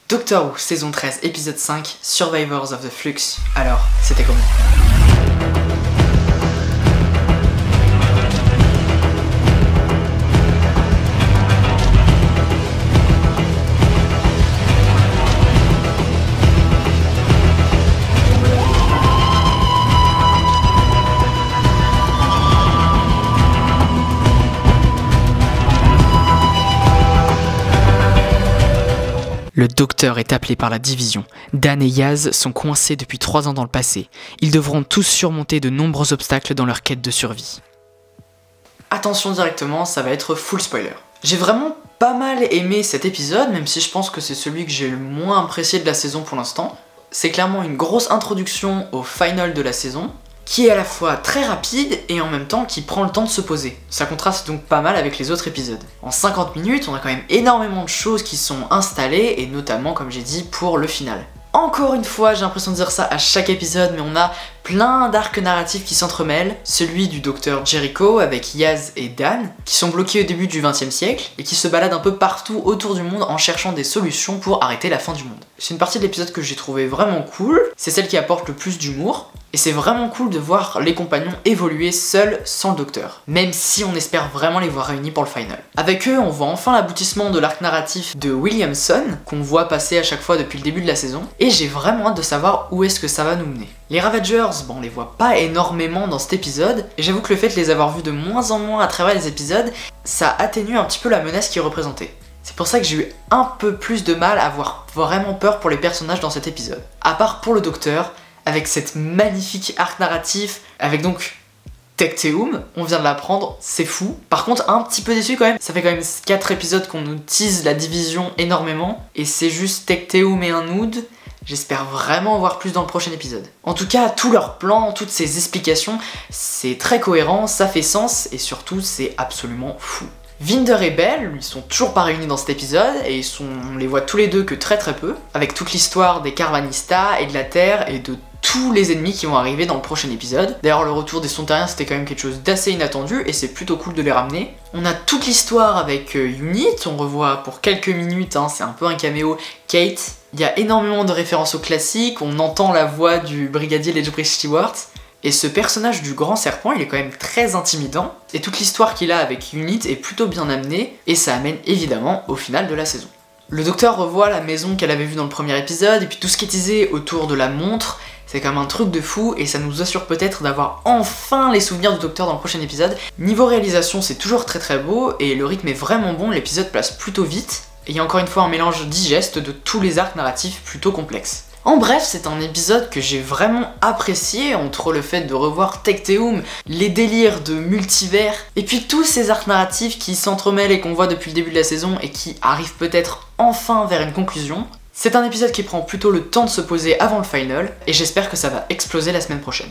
Doctor Who, saison 13, épisode 5, Survivors of the Flux. Alors, c'était comment? Le docteur est appelé par la division. Dan et Yaz sont coincés depuis 3 ans dans le passé. Ils devront tous surmonter de nombreux obstacles dans leur quête de survie. Attention directement, ça va être full spoiler. J'ai vraiment pas mal aimé cet épisode, même si je pense que c'est celui que j'ai le moins apprécié de la saison pour l'instant. C'est clairement une grosse introduction au final de la saison, qui est à la fois très rapide et en même temps qui prend le temps de se poser. Ça contraste donc pas mal avec les autres épisodes. En 50 minutes, on a quand même énormément de choses qui sont installées, et notamment, comme j'ai dit, pour le final. Encore une fois, j'ai l'impression de dire ça à chaque épisode, mais on a plein d'arcs narratifs qui s'entremêlent. Celui du docteur Jericho avec Yaz et Dan, qui sont bloqués au début du XXe siècle, et qui se baladent un peu partout autour du monde en cherchant des solutions pour arrêter la fin du monde. C'est une partie de l'épisode que j'ai trouvé vraiment cool, c'est celle qui apporte le plus d'humour, et c'est vraiment cool de voir les compagnons évoluer seuls sans le docteur, même si on espère vraiment les voir réunis pour le final. Avec eux, on voit enfin l'aboutissement de l'arc narratif de Williamson, qu'on voit passer à chaque fois depuis le début de la saison, et j'ai vraiment hâte de savoir où est-ce que ça va nous mener. Les Ravagers, bon, on les voit pas énormément dans cet épisode, et j'avoue que le fait de les avoir vus de moins en moins à travers les épisodes, ça atténue un petit peu la menace qu'ils représentaient. C'est pour ça que j'ai eu un peu plus de mal à avoir vraiment peur pour les personnages dans cet épisode. À part pour le docteur, avec cette magnifique arc narratif, avec donc Tecteum, on vient de l'apprendre, c'est fou. Par contre, un petit peu déçu quand même, ça fait quand même 4 épisodes qu'on nous tease la division énormément, et c'est juste Tecteum et un Ood. J'espère vraiment en voir plus dans le prochain épisode. En tout cas, tous leurs plans, toutes ces explications, c'est très cohérent, ça fait sens, et surtout, c'est absolument fou. Vinder et Bell, ils sont toujours pas réunis dans cet épisode, et on les voit tous les deux que très peu, avec toute l'histoire des Carvanista et de la Terre, et de tous les ennemis qui vont arriver dans le prochain épisode. D'ailleurs, le retour des Sontarriens, c'était quand même quelque chose d'assez inattendu, et c'est plutôt cool de les ramener. On a toute l'histoire avec Unit, on revoit pour quelques minutes, hein, c'est un peu un caméo, Kate. Il y a énormément de références au classique, on entend la voix du brigadier Lethbridge Stewart, et ce personnage du grand serpent, il est quand même très intimidant, et toute l'histoire qu'il a avec Unit est plutôt bien amenée, et ça amène évidemment au final de la saison. Le docteur revoit la maison qu'elle avait vue dans le premier épisode, et puis tout ce qui est teasé autour de la montre, c'est quand même un truc de fou, et ça nous assure peut-être d'avoir enfin les souvenirs du docteur dans le prochain épisode. Niveau réalisation, c'est toujours très beau, et le rythme est vraiment bon, l'épisode passe plutôt vite, et il y a encore une fois un mélange digeste de tous les arcs narratifs plutôt complexes. En bref, c'est un épisode que j'ai vraiment apprécié, entre le fait de revoir Tecteum, les délires de multivers, et puis tous ces arcs narratifs qui s'entremêlent et qu'on voit depuis le début de la saison et qui arrivent peut-être enfin vers une conclusion. C'est un épisode qui prend plutôt le temps de se poser avant le final, et j'espère que ça va exploser la semaine prochaine.